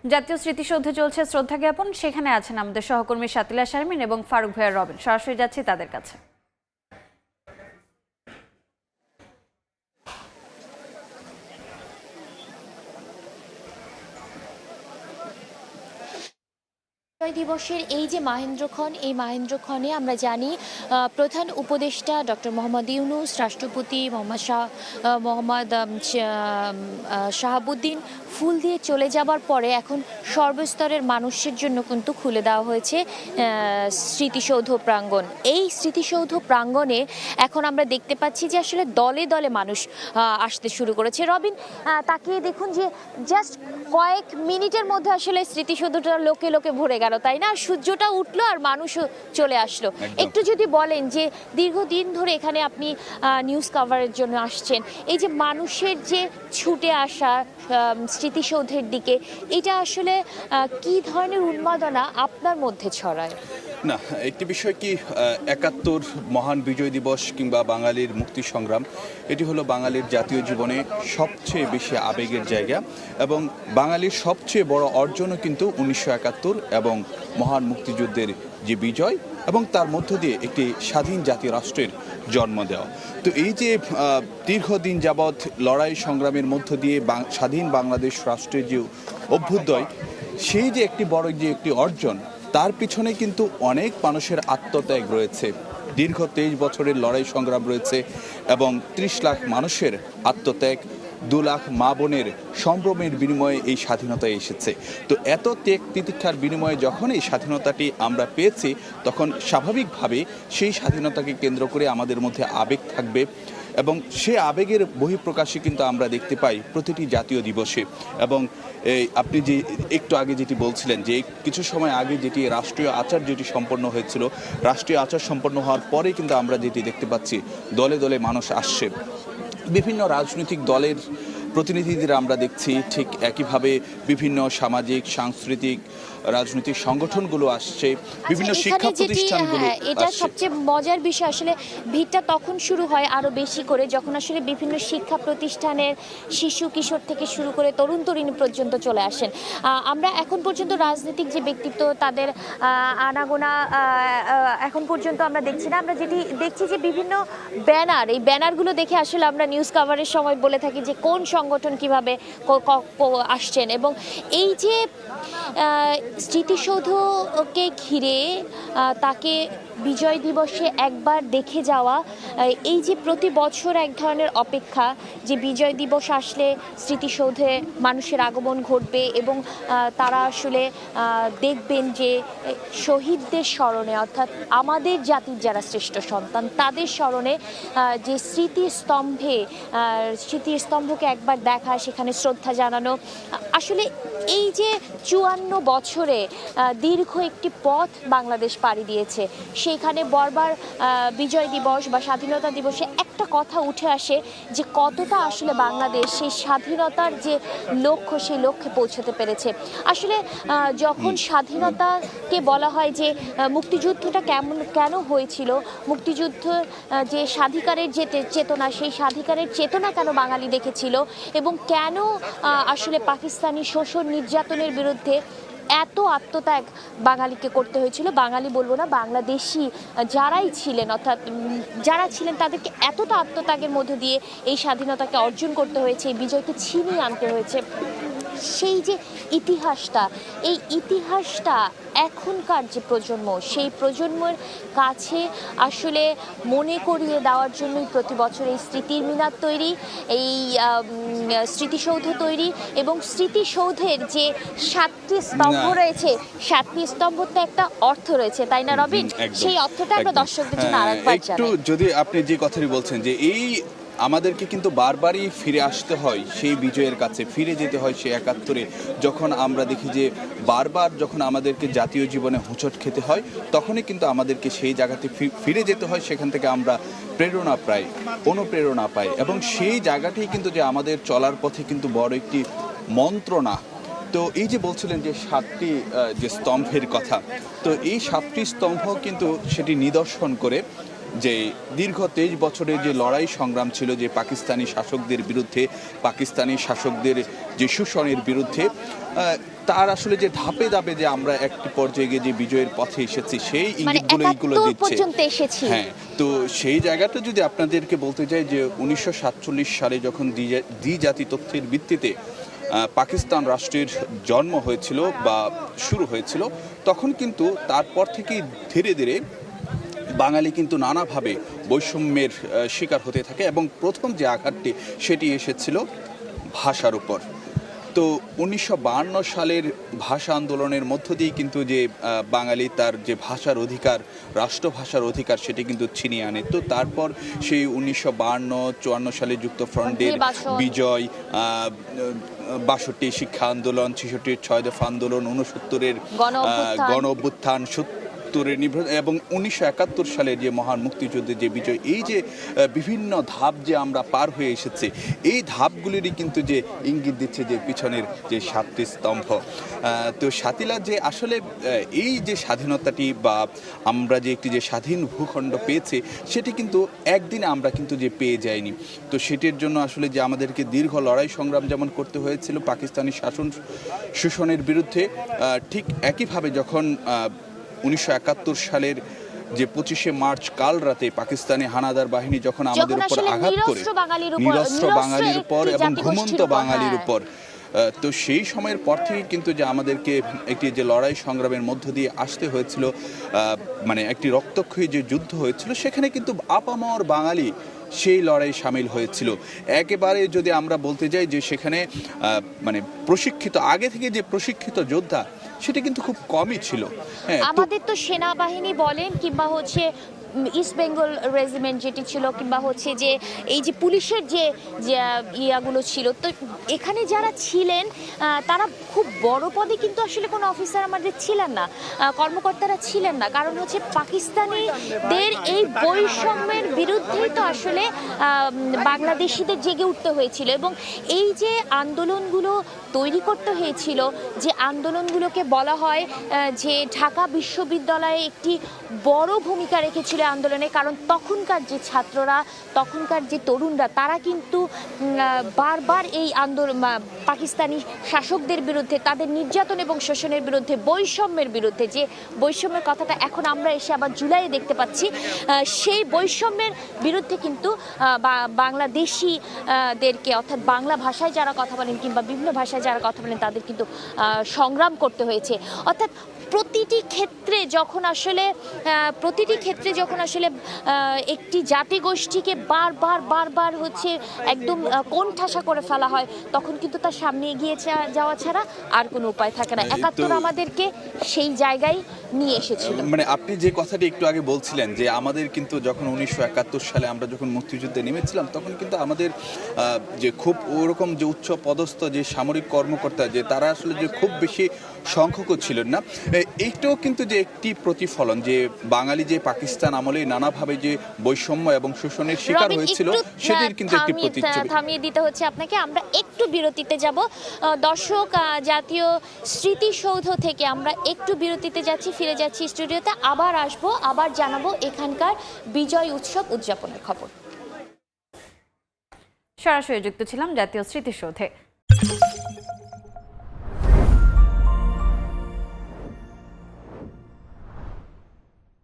জাতীয় স্মৃতিসৌধে চলছে শ্রদ্ধা জ্ঞাপন। সেখানে আছেন আমাদের সহকর্মী শাতিলা শারমিন এবং ফারুক ভাইয়া রবিন। সরাসরি যাচ্ছি তাদের কাছে। বিজয় দিবসের এই যে মাহেন্দ্রক্ষণ, এই মাহেন্দ্রক্ষণে আমরা জানি প্রধান উপদেষ্টা ডক্টর মোহাম্মদ ইউনূস, রাষ্ট্রপতি মোহাম্মদ শাহাবুদ্দিন ফুল দিয়ে চলে যাবার পরে এখন সর্বস্তরের মানুষের জন্য কিন্তু খুলে দেওয়া হয়েছে স্মৃতিসৌধ প্রাঙ্গণ। এই স্মৃতিসৌধ প্রাঙ্গণে এখন আমরা দেখতে পাচ্ছি যে আসলে দলে দলে মানুষ আসতে শুরু করেছে। রবিন, তাকিয়ে দেখুন যে জাস্ট কয়েক মিনিটের মধ্যে আসলে স্মৃতিসৌধটা লোকে লোকে ভরে গেল, তাই না? সূর্যটা উঠলো আর মানুষও চলে আসলো। একটু যদি বলেন যে দীর্ঘদিন ধরে এখানে আপনি নিউজ কভারের জন্য আসছেন, এই যে মানুষের যে ছুটে আসা স্মৃতিসৌধের দিকে, এটা আসলে কি ধরনের উন্মাদনা আপনার মধ্যে ছড়ায়? না, একটি বিষয় কি, ৭১ মহান বিজয় দিবস কিংবা বাঙালির মুক্তি সংগ্রাম, এটি হলো বাঙালির জাতীয় জীবনে সবচেয়ে বেশি আবেগের জায়গা এবং বাঙালির সবচেয়ে বড় অর্জনও কিন্তু ১৯৭১ এবং মহান মুক্তিযুদ্ধের যে বিজয় এবং তার মধ্য দিয়ে একটি স্বাধীন জাতীয় রাষ্ট্রের জন্ম দেওয়া। তো এই যে দীর্ঘদিন যাবৎ লড়াই সংগ্রামের মধ্য দিয়ে স্বাধীন বাংলাদেশ রাষ্ট্রের যে অভ্যুদয়, সেই যে একটি বড় যে একটি অর্জন, তার পিছনে কিন্তু অনেক মানুষের আত্মত্যাগ রয়েছে। দীর্ঘ ২৩ বছরের লড়াই সংগ্রাম রয়েছে এবং ৩০ লাখ মানুষের আত্মত্যাগ, ২ লাখ মা বোনের সম্ভ্রমের বিনিময়ে এই স্বাধীনতা এসেছে। তো এত ত্যাগ তিতিক্ষার বিনিময়ে যখন এই স্বাধীনতাটি আমরা পেয়েছি, তখন স্বাভাবিকভাবে সেই স্বাধীনতাকে কেন্দ্র করে আমাদের মধ্যে আবেগ থাকবে এবং সে আবেগের বহিঃপ্রকাশে কিন্তু আমরা দেখতে পাই প্রতিটি জাতীয় দিবসে। এবং আপনি যে একটু আগে যেটি বলছিলেন যে কিছু সময় আগে যেটি রাষ্ট্রীয় আচার যেটি সম্পন্ন হয়েছিল, রাষ্ট্রীয় আচার সম্পন্ন হওয়ার পরে কিন্তু আমরা যেটি দেখতে পাচ্ছি, দলে দলে মানুষ আসছে। বিভিন্ন রাজনৈতিক দলের প্রতিনিধিদের আমরা দেখছি, ঠিক একইভাবে বিভিন্ন সামাজিক সাংস্কৃতিক রাজনৈতিক সংগঠনগুলো আসছে, বিভিন্ন শিক্ষা প্রতিষ্ঠানগুলো। এটা সবচেয়ে মজার বিষয়, আসলে ভিড়টা তখন শুরু হয় আরো বেশি করে যখন আসলে বিভিন্ন শিক্ষা প্রতিষ্ঠানের শিশু কিশোর থেকে শুরু করে তরুণ তরুণী পর্যন্ত চলে আসেন। আমরা এখন পর্যন্ত রাজনৈতিক যে ব্যক্তিত্ব, তাদের আনাগোনা এখন পর্যন্ত আমরা দেখছি না। আমরা যেটি দেখছি যে বিভিন্ন ব্যানার, এই ব্যানারগুলো দেখে আসলে আমরা নিউজ কভারের সময় বলে থাকি যে কোন সংগঠন কিভাবে আসছেন। এবং এই যে স্মৃতিসৌধকে ঘিরে তাকে বিজয় দিবসে একবার দেখে যাওয়া, এই যে প্রতি বছর এক ধরনের অপেক্ষা যে বিজয় দিবস আসলে স্মৃতিসৌধে মানুষের আগমন ঘটবে এবং তারা আসলে দেখবেন যে শহীদদের স্মরণে, অর্থাৎ আমাদের জাতির যারা শ্রেষ্ঠ সন্তান, তাদের স্মরণে যে স্মৃতিস্তম্ভকে একবার দেখা, সেখানে শ্রদ্ধা জানানো। আসলে এই যে ৫৪ বছরে দীর্ঘ একটি পথ বাংলাদেশ পাড়ি দিয়েছে, সেইখানে বারবার বিজয় দিবস বা স্বাধীনতা দিবসে একটা কথা উঠে আসে যে কতটা আসলে বাংলাদেশ সেই স্বাধীনতার যে লক্ষ্য, সেই লক্ষ্যে পৌঁছতে পেরেছে। আসলে যখন স্বাধীনতাকে বলা হয় যে মুক্তিযুদ্ধটা কেন হয়েছিল, মুক্তিযুদ্ধ যে স্বাধিকারের যে চেতনা, সেই স্বাধিকারের চেতনা কেন বাঙালি দেখেছিল এবং কেন আসলে পাকিস্তানি শোষণ নির্যাতনের বিরুদ্ধে এত আত্মত্যাগ বাঙালিকে করতে হয়েছিল, বাঙালি বলবো না, বাংলাদেশি যারাই ছিলেন, অর্থাৎ যারা ছিলেন তাদেরকে এতটা আত্মত্যাগের মধ্য দিয়ে এই স্বাধীনতাকে অর্জন করতে হয়েছে, এই বিজয়কে ছিনিয়ে আনতে হয়েছে। সেই যে ইতিহাসটা, এই ইতিহাসটা এখনকার যে প্রজন্ম, সেই প্রজন্মের কাছে আসলে মনে করিয়ে দেওয়ার জন্যই প্রতি বছর এই স্মৃতির মিনার তৈরি, এই স্মৃতিসৌধ তৈরি এবং স্মৃতিসৌধের যে ৭টি স্তম্ভ রয়েছে, ৭টি স্তম্ভর তো একটা অর্থ রয়েছে, তাই না রবিন? সেই অর্থটা আমরা দর্শকদের জন্য আরেকবার জানাই। একটু যদি আপনি যে কথাটি বলছেন যে এই আমাদেরকে কিন্তু বারবারই ফিরে আসতে হয় সেই বিজয়ের কাছে, ফিরে যেতে হয় সেই ৭১-এ। যখন আমরা দেখি যে বারবার যখন আমাদেরকে জাতীয় জীবনে হোঁচট খেতে হয়, তখনই কিন্তু আমাদেরকে সেই জায়গাতে ফিরে যেতে হয়, সেখান থেকে আমরা অনুপ্রেরণা পাই এবং সেই জায়গাটাই কিন্তু যে আমাদের চলার পথে কিন্তু বড় একটি মন্ত্রণা। তো এই যে বলছিলেন যে ৭টি যে স্তম্ভের কথা, তো এই ৭টি স্তম্ভ কিন্তু সেটি নিদর্শন করে যে দীর্ঘ 23 বছরের যে লড়াই সংগ্রাম ছিল, যে পাকিস্তানি শাসকদের বিরুদ্ধে, পাকিস্তানি শাসকদের যে শোষণের বিরুদ্ধে, তার আসলে যে ধাপে ধাপে যে আমরা একটি পর্যায়ে গিয়ে যে বিজয়ের পথে এসেছি, সেই ইঙ্গিতগুলো এইগুলো দিচ্ছে। হ্যাঁ, তো সেই জায়গাটা যদি আপনাদেরকে বলতে চাই যে 1947 সালে যখন দ্বিজাতি তথ্যের ভিত্তিতে পাকিস্তান রাষ্ট্রের জন্ম হয়েছিল বা শুরু হয়েছিল, তখন কিন্তু তারপর থেকেই ধীরে ধীরে বাঙালি কিন্তু নানাভাবে বৈষম্যের শিকার হতে থাকে এবং প্রথম যে আঘাতটি সেটি এসেছিল ভাষার উপর। তো 1952 সালের ভাষা আন্দোলনের মধ্য দিয়ে কিন্তু যে বাঙালি তার যে ভাষার অধিকার, রাষ্ট্রভাষার অধিকার, সেটি কিন্তু ছিনিয়ে আনে। তো তারপর সেই 1952-54 সালে যুক্তফ্রন্টের বিজয়, 62 শিক্ষা আন্দোলন, 66 6 দফা আন্দোলন, 69-এর গণ অভ্যুত্থান, এবং 1971 সালের যে মহান মুক্তিযুদ্ধের যে বিজয়, এই যে বিভিন্ন ধাপ যে আমরা পার হয়ে এসেছি, এই ধাপগুলিরই কিন্তু যে ইঙ্গিত দিচ্ছে যে পিছনের যে 7টি স্তম্ভ। তো সাতিলা যে আসলে এই যে স্বাধীনতাটি বা আমরা যে একটি যে স্বাধীন ভূখণ্ড পেয়েছে, সেটি কিন্তু একদিনে আমরা কিন্তু যে পেয়ে যাইনি। তো সেটির জন্য আসলে যে আমাদেরকে দীর্ঘ লড়াই সংগ্রাম যেমন করতে হয়েছিল পাকিস্তানি শোষণের বিরুদ্ধে, ঠিক একইভাবে যখন 1971 সালের যে 25শে মার্চ কাল রাতে পাকিস্তানি হানাদার বাহিনী যখন আমাদের উপর আঘাত করে, নিরস্ত্র বাঙালির উপর এবং ঘুমন্ত বাঙালির উপর, তো সেই সময়ের পর থেকে কিন্তু যে আমাদেরকে একটি যে লড়াই সংগ্রামের মধ্য দিয়ে আসতে হয়েছিল, মানে একটি রক্তক্ষয়ী যে যুদ্ধ হয়েছিল, সেখানে কিন্তু আপামর বাঙালি সেই লড়াই সামিল হয়েছিল। একেবারে যদি আমরা বলতে যাই যে সেখানে মানে প্রশিক্ষিত, আগে থেকে যে প্রশিক্ষিত যোদ্ধা, সেটা কিন্তু খুব কমই ছিল। হ্যাঁ, আমাদের তো সেনাবাহিনী বলেন কিংবা হচ্ছে ইস্ট বেঙ্গল রেজিমেন্ট যেটি ছিল, কিংবা হচ্ছে যে এই যে পুলিশের যে ইয়াগুলো ছিল, তো এখানে যারা ছিলেন তারা খুব বড় পদে কিন্তু আসলে কোনো অফিসার আমাদের ছিলেন না, কর্মকর্তারা ছিলেন না। কারণ হচ্ছে পাকিস্তানিদের এই বৈষম্যের বিরুদ্ধেই তো আসলে বাংলাদেশিদের জেগে উঠতে হয়েছিল, এবং এই যে আন্দোলনগুলো তৈরি করতে হয়েছিল, যে আন্দোলনগুলোকে বলা হয় যে ঢাকা বিশ্ববিদ্যালয়ে একটি বড় ভূমিকা রেখেছিল আন্দোলনে। কারণ তখনকার যে ছাত্ররা, তখনকার যে তরুণরা, তারা কিন্তু বারবার এই আন্দোলন, পাকিস্তানি শাসকদের বিরুদ্ধে, তাদের নির্যাতন এবং শোষণের বিরুদ্ধে, বৈষম্যের বিরুদ্ধে, যে বৈষম্যের কথাটা এখন আমরা এসে আবার জুলাইয়ে দেখতে পাচ্ছি, সেই বৈষম্যের বিরুদ্ধে কিন্তু বাংলাদেশিদেরকে, অর্থাৎ বাংলা ভাষায় যারা কথা বলেন কিংবা বিভিন্ন ভাষায় যারা কথা বলেন, তাদের কিন্তু সংগ্রাম করতে হয়েছে। অর্থাৎ প্রতিটি ক্ষেত্রে যখন আসলে একটি জাতিগোষ্ঠীকে বারবার হচ্ছে একদম কোণঠাসা করে ফেলা হয়, তখন কিন্তু তার সামনে এগিয়ে যাওয়া ছাড়া আর কোনো উপায় থাকে না। 71 আমাদেরকে সেই জায়গায় নিয়ে এসেছিল। মানে আপনি যে কথাটি একটু আগে বলছিলেন যে আমাদের কিন্তু যখন 1971 সালে আমরা যখন মুক্তিযুদ্ধে নেমেছিলাম, তখন কিন্তু আমাদের যে খুব ওরকম যে উচ্চ পদস্থ যে সামরিক কর্মকর্তা, যে তারা আসলে যে খুব বেশি সংখ্যকও ছিলেন না। এইটাও কিন্তু যে একটি প্রতিফলন, যে বাঙালি যে পাকিস্তান আমলে নানাভাবে যে বৈষম্য এবং শোষণের শিকার হয়েছিল, সেটির কিন্তু একটি প্রতিচ্ছবি। থামিয়ে দিতে হচ্ছে আপনাকে, আমরা একটু বিরতিতে যাব। দর্শক, জাতীয় স্মৃতিসৌধ থেকে আমরা একটু বিরতিতে যাচ্ছি, ফিরে যাচ্ছি স্টুডিওতে, আবার আসবো, আবার জানাবো এখানকার বিজয় উৎসব উদযাপনের খবর। সরাসরি যুক্ত ছিলাম জাতীয় স্মৃতিসৌধে।